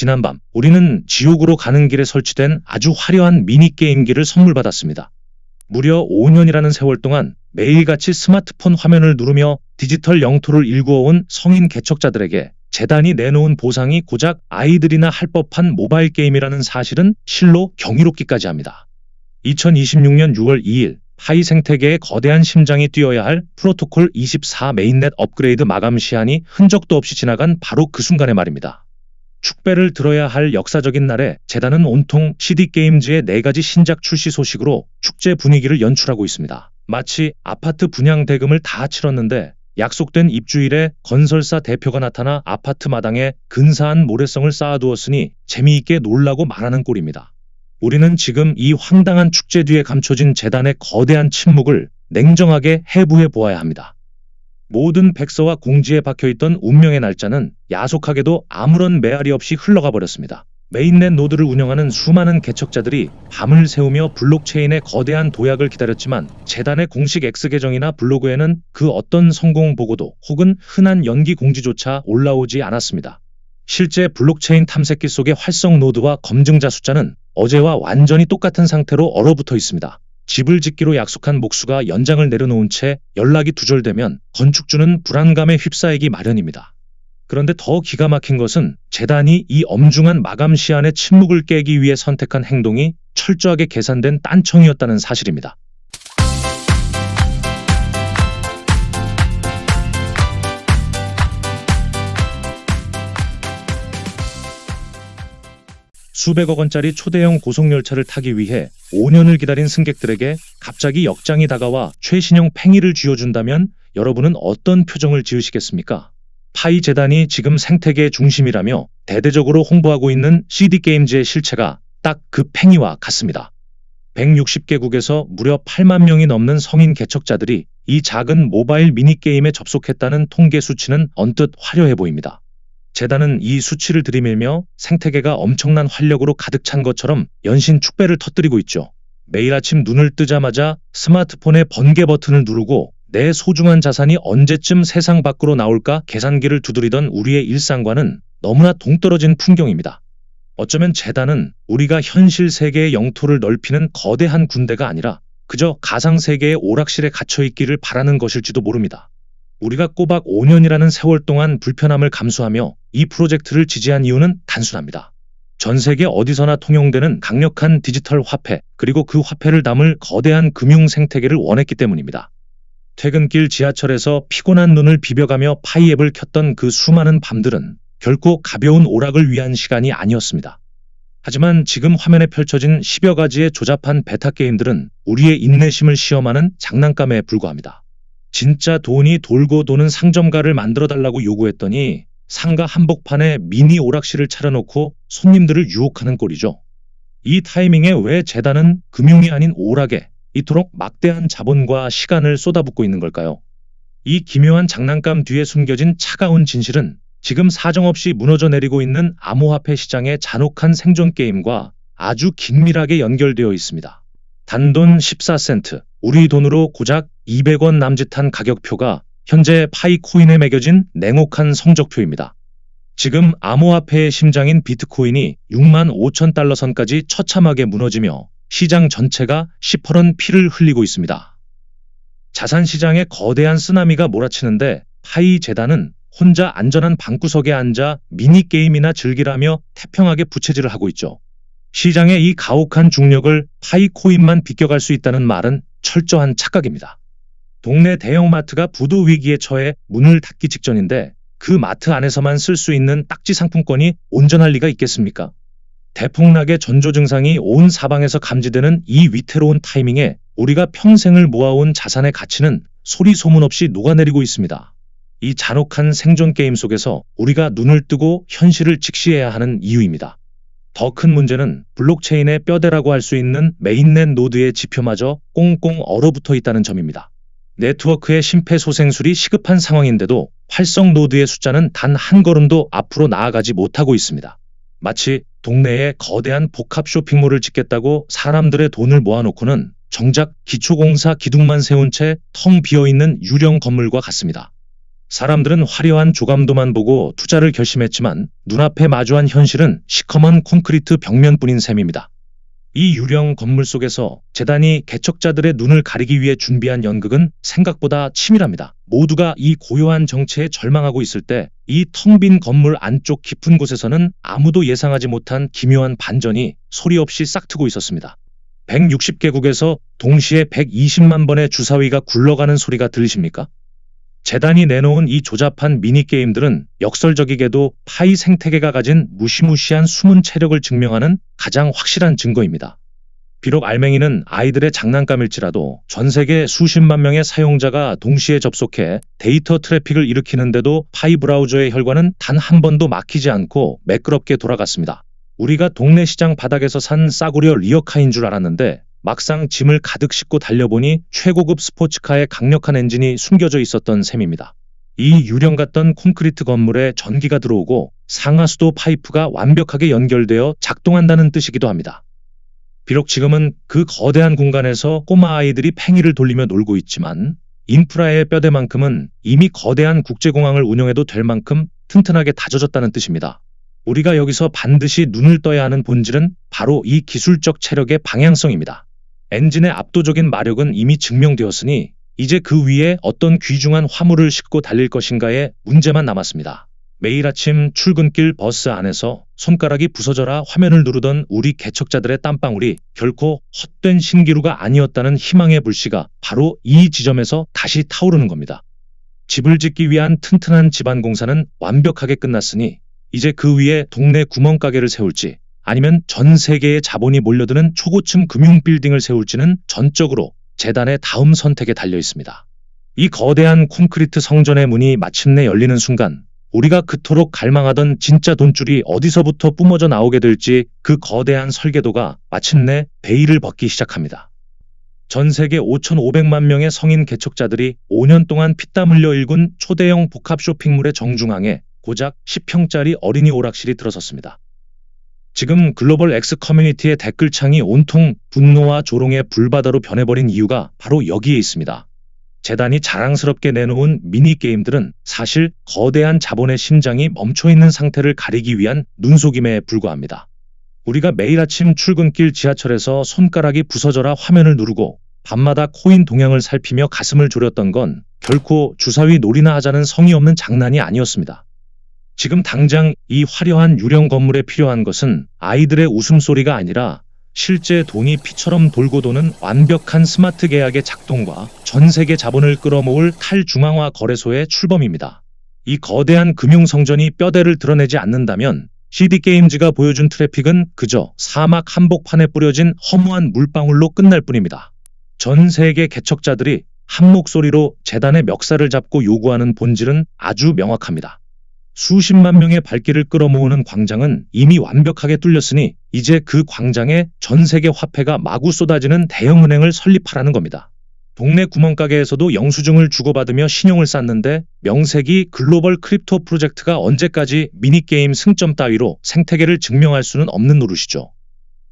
지난밤 우리는 지옥으로 가는 길에 설치된 아주 화려한 미니게임기를 선물 받았습니다. 무려 5년이라는 세월 동안 매일같이 스마트폰 화면을 누르며 디지털 영토를 일구어온 성인 개척자들에게 재단이 내놓은 보상이 고작 아이들이나 할 법한 모바일 게임이라는 사실은 실로 경이롭기까지 합니다. 2026년 6월 2일 파이 생태계의 거대한 심장이 뛰어야 할 프로토콜 24 메인넷 업그레이드 마감 시한이 흔적도 없이 지나간 바로 그 순간에 말입니다. 축배를 들어야 할 역사적인 날에 재단은 온통 CD게임즈의 4가지 신작 출시 소식으로 축제 분위기를 연출하고 있습니다. 마치 아파트 분양 대금을 다 치렀는데 약속된 입주일에 건설사 대표가 나타나 아파트 마당에 근사한 모래성을 쌓아두었으니 재미있게 놀라고 말하는 꼴입니다. 우리는 지금 이 황당한 축제 뒤에 감춰진 재단의 거대한 침묵을 냉정하게 해부해 보아야 합니다. 모든 백서와 공지에 박혀있던 운명의 날짜는 야속하게도 아무런 메아리 없이 흘러가 버렸습니다. 메인넷 노드를 운영하는 수많은 개척자들이 밤을 새우며 블록체인의 거대한 도약을 기다렸지만 재단의 공식 X 계정이나 블로그에는 그 어떤 성공 보고도 혹은 흔한 연기 공지조차 올라오지 않았습니다. 실제 블록체인 탐색기 속의 활성 노드와 검증자 숫자는 어제와 완전히 똑같은 상태로 얼어붙어 있습니다. 집을 짓기로 약속한 목수가 연장을 내려놓은 채 연락이 두절되면 건축주는 불안감에 휩싸이기 마련입니다. 그런데 더 기가 막힌 것은 재단이 이 엄중한 마감 시한의 침묵을 깨기 위해 선택한 행동이 철저하게 계산된 딴청이었다는 사실입니다. 수백억 원짜리 초대형 고속열차를 타기 위해 5년을 기다린 승객들에게 갑자기 역장이 다가와 최신형 팽이를 쥐어준다면 여러분은 어떤 표정을 지으시겠습니까? 파이 재단이 지금 생태계의 중심이라며 대대적으로 홍보하고 있는 CD게임즈의 실체가 딱 그 팽이와 같습니다. 160개국에서 무려 8만 명이 넘는 성인 개척자들이 이 작은 모바일 미니게임에 접속했다는 통계 수치는 언뜻 화려해 보입니다. 재단은 이 수치를 들이밀며 생태계가 엄청난 활력으로 가득 찬 것처럼 연신 축배를 터뜨리고 있죠. 매일 아침 눈을 뜨자마자 스마트폰의 번개 버튼을 누르고 내 소중한 자산이 언제쯤 세상 밖으로 나올까 계산기를 두드리던 우리의 일상과는 너무나 동떨어진 풍경입니다. 어쩌면 재단은 우리가 현실 세계의 영토를 넓히는 거대한 군대가 아니라 그저 가상세계의 오락실에 갇혀있기를 바라는 것일지도 모릅니다. 우리가 꼬박 5년이라는 세월 동안 불편함을 감수하며 이 프로젝트를 지지한 이유는 단순합니다. 전 세계 어디서나 통용되는 강력한 디지털 화폐, 그리고 그 화폐를 담을 거대한 금융 생태계를 원했기 때문입니다. 퇴근길 지하철에서 피곤한 눈을 비벼가며 파이 앱을 켰던 그 수많은 밤들은 결코 가벼운 오락을 위한 시간이 아니었습니다. 하지만 지금 화면에 펼쳐진 10여 가지의 조잡한 베타 게임들은 우리의 인내심을 시험하는 장난감에 불과합니다. 진짜 돈이 돌고 도는 상점가를 만들어달라고 요구했더니 상가 한복판에 미니 오락실을 차려놓고 손님들을 유혹하는 꼴이죠. 이 타이밍에 왜 재단은 금융이 아닌 오락에 이토록 막대한 자본과 시간을 쏟아붓고 있는 걸까요? 이 기묘한 장난감 뒤에 숨겨진 차가운 진실은 지금 사정없이 무너져 내리고 있는 암호화폐 시장의 잔혹한 생존 게임과 아주 긴밀하게 연결되어 있습니다. 단돈 14센트, 우리 돈으로 고작 200원 남짓한 가격표가 현재 파이코인에 매겨진 냉혹한 성적표입니다. 지금 암호화폐의 심장인 비트코인이 6만 5천 달러 선까지 처참하게 무너지며 시장 전체가 시퍼런 피를 흘리고 있습니다. 자산시장에 거대한 쓰나미가 몰아치는데 파이 재단은 혼자 안전한 방구석에 앉아 미니게임이나 즐기라며 태평하게 부채질을 하고 있죠. 시장의 이 가혹한 중력을 파이코인만 비껴갈 수 있다는 말은 철저한 착각입니다. 동네 대형마트가 부도 위기에 처해 문을 닫기 직전인데 그 마트 안에서만 쓸 수 있는 딱지 상품권이 온전할 리가 있겠습니까? 대폭락의 전조 증상이 온 사방에서 감지되는 이 위태로운 타이밍에 우리가 평생을 모아온 자산의 가치는 소리 소문 없이 녹아내리고 있습니다. 이 잔혹한 생존 게임 속에서 우리가 눈을 뜨고 현실을 직시해야 하는 이유입니다. 더 큰 문제는 블록체인의 뼈대라고 할 수 있는 메인넷 노드의 지표마저 꽁꽁 얼어붙어 있다는 점입니다. 네트워크의 심폐소생술이 시급한 상황인데도 활성 노드의 숫자는 단 한 걸음도 앞으로 나아가지 못하고 있습니다. 마치 동네에 거대한 복합 쇼핑몰을 짓겠다고 사람들의 돈을 모아놓고는 정작 기초공사 기둥만 세운 채 텅 비어있는 유령 건물과 같습니다. 사람들은 화려한 조감도만 보고 투자를 결심했지만 눈앞에 마주한 현실은 시커먼 콘크리트 벽면뿐인 셈입니다. 이 유령 건물 속에서 재단이 개척자들의 눈을 가리기 위해 준비한 연극은 생각보다 치밀합니다. 모두가 이 고요한 정체에 절망하고 있을 때 이 텅 빈 건물 안쪽 깊은 곳에서는 아무도 예상하지 못한 기묘한 반전이 소리 없이 싹트고 있었습니다. 160개국에서 동시에 120만 번의 주사위가 굴러가는 소리가 들리십니까? 재단이 내놓은 이 조잡한 미니게임들은 역설적이게도 파이 생태계가 가진 무시무시한 숨은 체력을 증명하는 가장 확실한 증거입니다. 비록 알맹이는 아이들의 장난감일지라도 전 세계 수십만 명의 사용자가 동시에 접속해 데이터 트래픽을 일으키는데도 파이 브라우저의 혈관은 단 한 번도 막히지 않고 매끄럽게 돌아갔습니다. 우리가 동네 시장 바닥에서 산 싸구려 리어카인 줄 알았는데 막상 짐을 가득 싣고 달려보니 최고급 스포츠카의 강력한 엔진이 숨겨져 있었던 셈입니다. 이 유령 같던 콘크리트 건물에 전기가 들어오고 상하수도 파이프가 완벽하게 연결되어 작동한다는 뜻이기도 합니다. 비록 지금은 그 거대한 공간에서 꼬마 아이들이 팽이를 돌리며 놀고 있지만 인프라의 뼈대만큼은 이미 거대한 국제공항을 운영해도 될 만큼 튼튼하게 다져졌다는 뜻입니다. 우리가 여기서 반드시 눈을 떠야 하는 본질은 바로 이 기술적 체력의 방향성입니다. 엔진의 압도적인 마력은 이미 증명되었으니 이제 그 위에 어떤 귀중한 화물을 싣고 달릴 것인가에 문제만 남았습니다. 매일 아침 출근길 버스 안에서 손가락이 부서져라 화면을 누르던 우리 개척자들의 땀방울이 결코 헛된 신기루가 아니었다는 희망의 불씨가 바로 이 지점에서 다시 타오르는 겁니다. 집을 짓기 위한 튼튼한 집안 공사는 완벽하게 끝났으니 이제 그 위에 동네 구멍가게를 세울지 아니면 전 세계의 자본이 몰려드는 초고층 금융 빌딩을 세울지는 전적으로 재단의 다음 선택에 달려 있습니다. 이 거대한 콘크리트 성전의 문이 마침내 열리는 순간 우리가 그토록 갈망하던 진짜 돈줄이 어디서부터 뿜어져 나오게 될지 그 거대한 설계도가 마침내 베일을 벗기 시작합니다. 전 세계 5,500만 명의 성인 개척자들이 5년 동안 피땀 흘려 일군 초대형 복합 쇼핑몰의 정중앙에 고작 10평짜리 어린이 오락실이 들어섰습니다. 지금 글로벌 X 커뮤니티의 댓글창이 온통 분노와 조롱의 불바다로 변해버린 이유가 바로 여기에 있습니다. 재단이 자랑스럽게 내놓은 미니게임들은 사실 거대한 자본의 심장이 멈춰있는 상태를 가리기 위한 눈속임에 불과합니다. 우리가 매일 아침 출근길 지하철에서 손가락이 부서져라 화면을 누르고 밤마다 코인 동향을 살피며 가슴을 졸였던 건 결코 주사위 놀이나 하자는 성의 없는 장난이 아니었습니다. 지금 당장 이 화려한 유령 건물에 필요한 것은 아이들의 웃음소리가 아니라 실제 돈이 피처럼 돌고 도는 완벽한 스마트 계약의 작동과 전 세계 자본을 끌어모을 탈중앙화 거래소의 출범입니다. 이 거대한 금융성전이 뼈대를 드러내지 않는다면 CD게임즈가 보여준 트래픽은 그저 사막 한복판에 뿌려진 허무한 물방울로 끝날 뿐입니다. 전 세계 개척자들이 한 목소리로 재단의 멱살을 잡고 요구하는 본질은 아주 명확합니다. 수십만 명의 발길을 끌어모으는 광장은 이미 완벽하게 뚫렸으니 이제 그 광장에 전 세계 화폐가 마구 쏟아지는 대형은행을 설립하라는 겁니다. 동네 구멍가게에서도 영수증을 주고받으며 신용을 쌓는데 명색이 글로벌 크립토 프로젝트가 언제까지 미니게임 승점 따위로 생태계를 증명할 수는 없는 노릇이죠.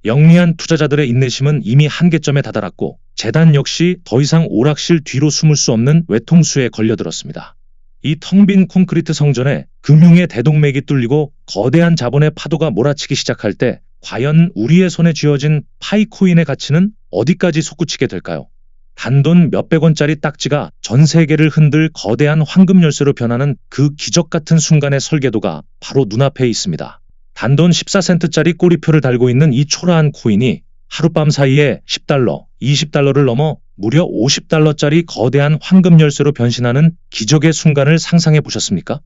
영리한 투자자들의 인내심은 이미 한계점에 다다랐고 재단 역시 더 이상 오락실 뒤로 숨을 수 없는 외통수에 걸려들었습니다. 이 텅 빈 콘크리트 성전에 금융의 대동맥이 뚫리고 거대한 자본의 파도가 몰아치기 시작할 때 과연 우리의 손에 쥐어진 파이코인의 가치는 어디까지 솟구치게 될까요? 단돈 몇백 원짜리 딱지가 전 세계를 흔들 거대한 황금 열쇠로 변하는 그 기적 같은 순간의 설계도가 바로 눈앞에 있습니다. 단돈 14센트짜리 꼬리표를 달고 있는 이 초라한 코인이 하룻밤 사이에 10달러, 20달러를 넘어 무려 50달러짜리 거대한 황금 열쇠로 변신하는 기적의 순간을 상상해 보셨습니까?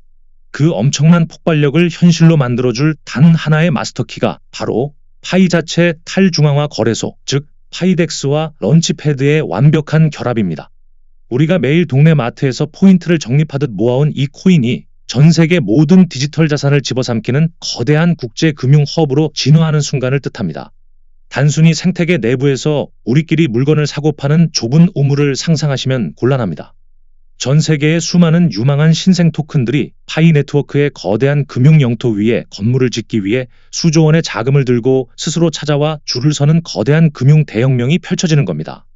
그 엄청난 폭발력을 현실로 만들어줄 단 하나의 마스터키가 바로 파이 자체 탈중앙화 거래소, 즉 파이덱스와 런치패드의 완벽한 결합입니다. 우리가 매일 동네 마트에서 포인트를 적립하듯 모아온 이 코인이 전 세계 모든 디지털 자산을 집어삼키는 거대한 국제 금융 허브로 진화하는 순간을 뜻합니다. 단순히 생태계 내부에서 우리끼리 물건을 사고 파는 좁은 우물을 상상하시면 곤란합니다. 전 세계의 수많은 유망한 신생 토큰들이 파이 네트워크의 거대한 금융 영토 위에 건물을 짓기 위해 수조 원의 자금을 들고 스스로 찾아와 줄을 서는 거대한 금융 대혁명이 펼쳐지는 겁니다.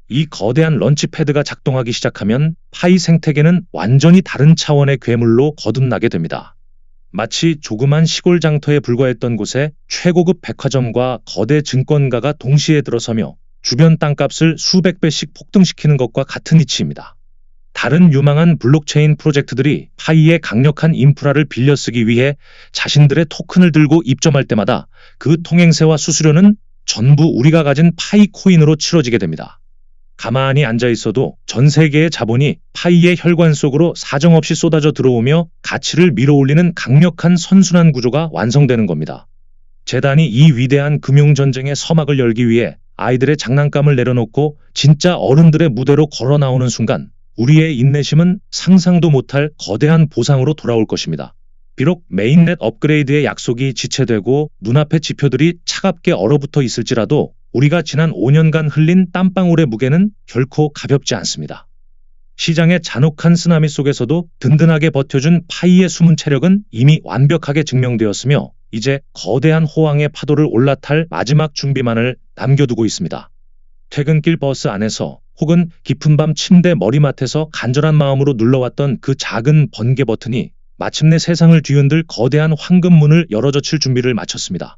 이 거대한 런치패드가 작동하기 시작하면 파이 생태계는 완전히 다른 차원의 괴물로 거듭나게 됩니다. 마치 조그만 시골 장터에 불과했던 곳에 최고급 백화점과 거대 증권가가 동시에 들어서며 주변 땅값을 수백 배씩 폭등시키는 것과 같은 이치입니다. 다른 유망한 블록체인 프로젝트들이 파이의 강력한 인프라를 빌려 쓰기 위해 자신들의 토큰을 들고 입점할 때마다 그 통행세와 수수료는 전부 우리가 가진 파이 코인으로 치러지게 됩니다. 가만히 앉아 있어도 전 세계의 자본이 파이의 혈관 속으로 사정없이 쏟아져 들어오며 가치를 밀어올리는 강력한 선순환 구조가 완성되는 겁니다. 재단이 이 위대한 금융전쟁의 서막을 열기 위해 아이들의 장난감을 내려놓고 진짜 어른들의 무대로 걸어 나오는 순간 우리의 인내심은 상상도 못할 거대한 보상으로 돌아올 것입니다. 비록 메인넷 업그레이드의 약속이 지체되고 눈앞의 지표들이 차갑게 얼어붙어 있을지라도 우리가 지난 5년간 흘린 땀방울의 무게는 결코 가볍지 않습니다. 시장의 잔혹한 쓰나미 속에서도 든든하게 버텨준 파이의 숨은 체력은 이미 완벽하게 증명되었으며 이제 거대한 호황의 파도를 올라탈 마지막 준비만을 남겨두고 있습니다. 퇴근길 버스 안에서 혹은 깊은 밤 침대 머리맡에서 간절한 마음으로 눌러왔던 그 작은 번개 버튼이 마침내 세상을 뒤흔들 거대한 황금문을 열어젖힐 준비를 마쳤습니다.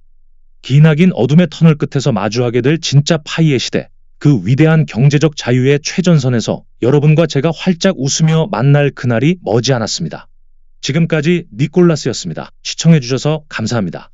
기나긴 어둠의 터널 끝에서 마주하게 될 진짜 파이의 시대, 그 위대한 경제적 자유의 최전선에서 여러분과 제가 활짝 웃으며 만날 그날이 머지않았습니다. 지금까지 니콜라스였습니다. 시청해주셔서 감사합니다.